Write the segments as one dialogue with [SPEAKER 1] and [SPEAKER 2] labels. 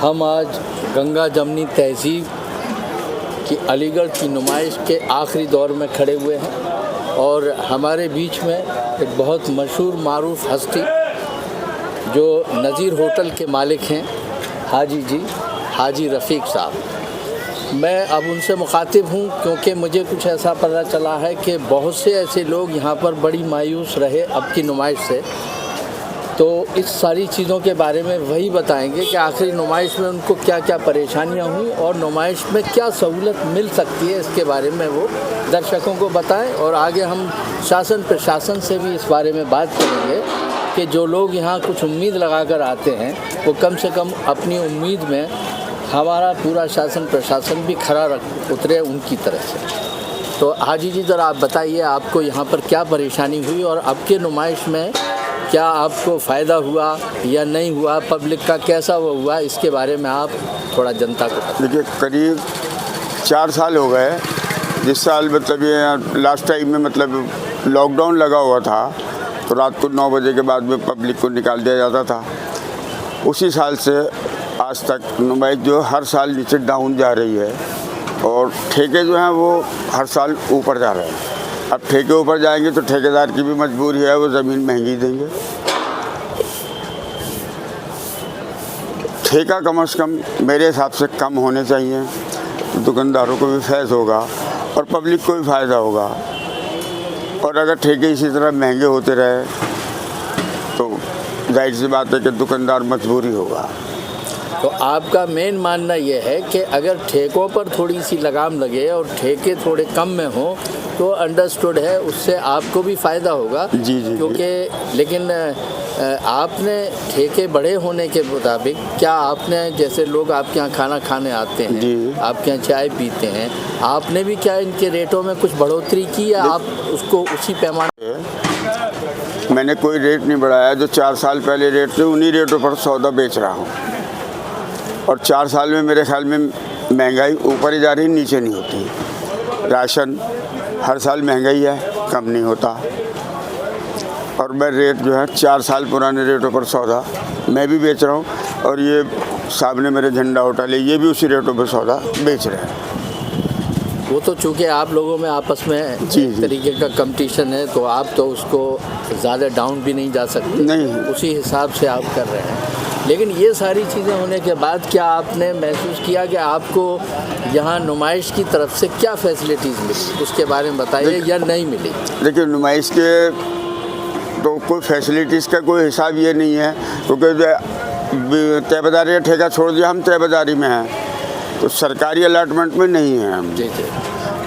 [SPEAKER 1] हम आज गंगा जमनी तहज़ीब की अलीगढ़ की नुमाइश के आखिरी दौर में खड़े हुए हैं और हमारे बीच में एक बहुत मशहूर मारूफ हस्ती जो नज़ीर होटल के मालिक हैं हाजी रफ़ीक साहब। मैं अब उनसे मुखातिब हूँ क्योंकि मुझे कुछ ऐसा पता चला है कि बहुत से ऐसे लोग यहाँ पर बड़ी मायूस रहे अब की नुमाइश से। तो इस सारी चीज़ों के बारे में वही बताएंगे कि आखिरी नुमाइश में उनको क्या क्या परेशानियाँ हुई और नुमाइश में क्या सहूलत मिल सकती है, इसके बारे में वो दर्शकों को बताएं। और आगे हम शासन प्रशासन से भी इस बारे में बात करेंगे कि जो लोग यहाँ कुछ उम्मीद लगा कर आते हैं वो कम से कम अपनी उम्मीद में हमारा पूरा शासन प्रशासन भी खरा उतरे उनकी तरफ से। तो हाजी जी ज़रा आप बताइए, आपको यहाँ पर क्या परेशानी हुई और अब के नुमाइश में क्या आपको फ़ायदा हुआ या नहीं हुआ, पब्लिक का कैसा वो हुआ, इसके बारे में आप थोड़ा जनता को बताइए।
[SPEAKER 2] देखिए, करीब 4 साल हो गए। जिस साल मतलब ये लास्ट टाइम में मतलब लॉकडाउन लगा हुआ था तो रात को 9 बजे के बाद में पब्लिक को निकाल दिया जाता था। उसी साल से आज तक नुमाइश जो हर साल नीचे डाउन जा रही है और ठेके जो हैं वो हर साल ऊपर जा रहे हैं। अब ठेके ऊपर जाएंगे तो ठेकेदार की भी मजबूरी है, वो ज़मीन महंगी देंगे। ठेका कम से कम मेरे हिसाब से कम होने चाहिए, दुकानदारों को भी फैज़ होगा और पब्लिक को भी फ़ायदा होगा। और अगर ठेके इसी तरह महंगे होते रहे तो जाहिर सी बात है कि दुकानदार मजबूरी होगा।
[SPEAKER 1] तो आपका मेन मानना ये है कि अगर ठेकों पर थोड़ी सी लगाम लगे और ठेके थोड़े कम में हो तो अंडरस्टूड है, उससे आपको भी फ़ायदा होगा।
[SPEAKER 2] जी जी,
[SPEAKER 1] क्योंकि लेकिन आपने ठेके बड़े होने के मुताबिक क्या आपने, जैसे लोग आपके यहाँ खाना खाने आते हैं, आपके यहाँ चाय पीते हैं, आपने भी क्या इनके रेटों में कुछ बढ़ोतरी की या आप उसको उसी पैमाने?
[SPEAKER 2] मैंने कोई रेट नहीं बढ़ाया। जो 4 साल पहले रेट थे उन्हीं रेटों पर सौदा बेच रहा हूँ और 4 साल में मेरे ख्याल में महंगाई ऊपर ही जा रही, नीचे नहीं होती। राशन हर साल महंगाई है, कम नहीं होता। और मैं रेट जो है 4 साल पुराने रेटों पर सौदा मैं भी बेच रहा हूँ और ये सामने मेरे झंडा होटल है, ये भी उसी रेटों पर सौदा बेच रहे हैं।
[SPEAKER 1] वो तो चूँकि आप लोगों में आपस में एक तरीके का कंपटीशन है तो आप तो उसको ज़्यादा डाउन भी नहीं जा सकते,
[SPEAKER 2] नहीं, उसी
[SPEAKER 1] हिसाब से आप कर रहे हैं। लेकिन ये सारी चीज़ें होने के बाद क्या आपने महसूस किया कि आपको यहाँ नुमाइश की तरफ से क्या फैसिलिटीज़ मिली, उसके बारे में बताइए, या नहीं मिली?
[SPEAKER 2] देखिए, नुमाइश के तो कोई फैसिलिटीज़ का कोई हिसाब ये नहीं है क्योंकि तयबदारी का ठेका छोड़ दिया, हम तयबदारी में हैं तो सरकारी अलॉटमेंट में नहीं है हम।
[SPEAKER 1] जी जी।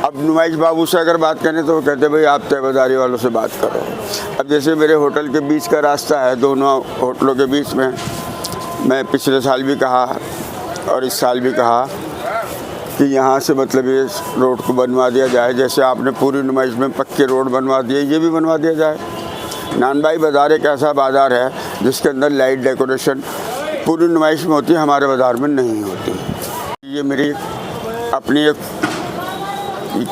[SPEAKER 2] अब नुमाइश बाबू से अगर बात करें तो वो कहते भाई आप तयबदारी वालों से बात करो। अब जैसे मेरे होटल के बीच का रास्ता है, दोनों होटलों के बीच में, मैं पिछले साल भी कहा और इस साल भी कहा कि यहाँ से मतलब ये रोड को बनवा दिया जाए, जैसे आपने पूरी नुमाइश में पक्के रोड बनवा दिए, ये भी बनवा दिया जाए। नानबाई बाज़ार एक ऐसा बाज़ार है जिसके अंदर लाइट डेकोरेशन पूरी नुमाइश में होती है, हमारे बाज़ार में नहीं होती। ये मेरी अपनी एक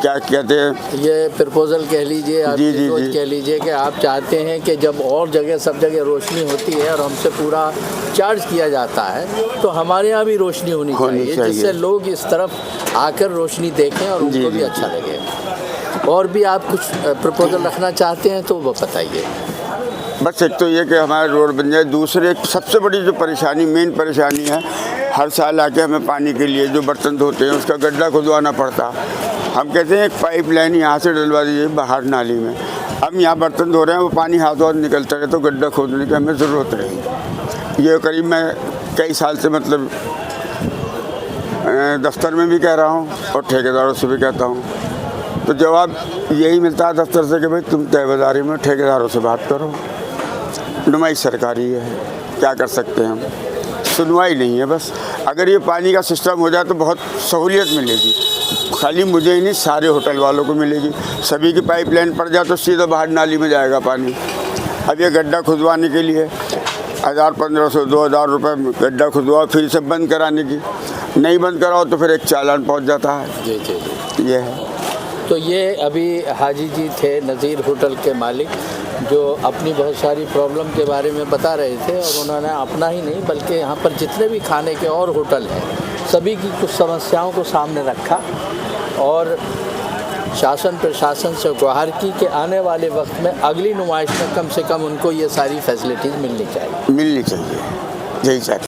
[SPEAKER 2] क्या कहते हैं,
[SPEAKER 1] ये प्रपोजल कह लीजिए, आप
[SPEAKER 2] जी
[SPEAKER 1] कह लीजिए कि आप चाहते हैं कि जब और जगह सब जगह रोशनी होती है और हमसे पूरा चार्ज किया जाता है तो हमारे यहाँ भी रोशनी होनी चाहिए जिससे लोग इस तरफ आकर रोशनी देखें और उनको भी अच्छा लगे। और भी आप कुछ प्रपोजल रखना चाहते हैं तो वो बताइए।
[SPEAKER 2] बस एक तो ये कि हमारा रोड बन जाए। दूसरे सबसे बड़ी जो परेशानी, मेन परेशानी है, हर साल आके हमें पानी के लिए जो बर्तन धोते हैं उसका गड्ढा खुदवाना पड़ता। हम कहते हैं एक पाइप लाइन यहाँ से डलवा दीजिए बाहर नाली में। हम यहाँ बर्तन धो रहे हैं, वो पानी हाथों निकलता है तो गड्ढा खोदने की हमें ज़रूरत रही। ये करीब मैं कई साल से मतलब दफ्तर में भी कह रहा हूँ और ठेकेदारों से भी कहता हूँ, तो जवाब यही मिलता है दफ्तर से कि भाई तुम तयबदारी में ठेकेदारों से बात करो, नुमाइश सरकारी है, क्या कर सकते हैं हम, सुनवाई नहीं है। बस अगर ये पानी का सिस्टम हो जाए तो बहुत सहूलियत मिलेगी, खाली मुझे ही नहीं सारे होटल वालों को मिलेगी। सभी की पाइपलाइन पड़ जाए तो सीधा बाहर नाली में जाएगा पानी। अब ये गड्ढा खुदवाने के लिए 1000-1500-2000 रुपये गड्ढा खुदवाओ, फिर इसे बंद कराने की, नहीं बंद कराओ तो फिर एक चालान पहुंच जाता है।
[SPEAKER 1] जी जी,
[SPEAKER 2] ये है।
[SPEAKER 1] तो ये अभी हाजी जी थे नज़ीर होटल के मालिक, जो अपनी बहुत सारी प्रॉब्लम के बारे में बता रहे थे और उन्होंने अपना ही नहीं बल्कि यहाँ पर जितने भी खाने के और होटल हैं सभी की कुछ समस्याओं को सामने रखा और शासन प्रशासन से गुहार की कि आने वाले वक्त में अगली नुमाइश में कम से कम उनको ये सारी फैसिलिटीज़ मिलनी चाहिए।
[SPEAKER 2] यही चाहिए।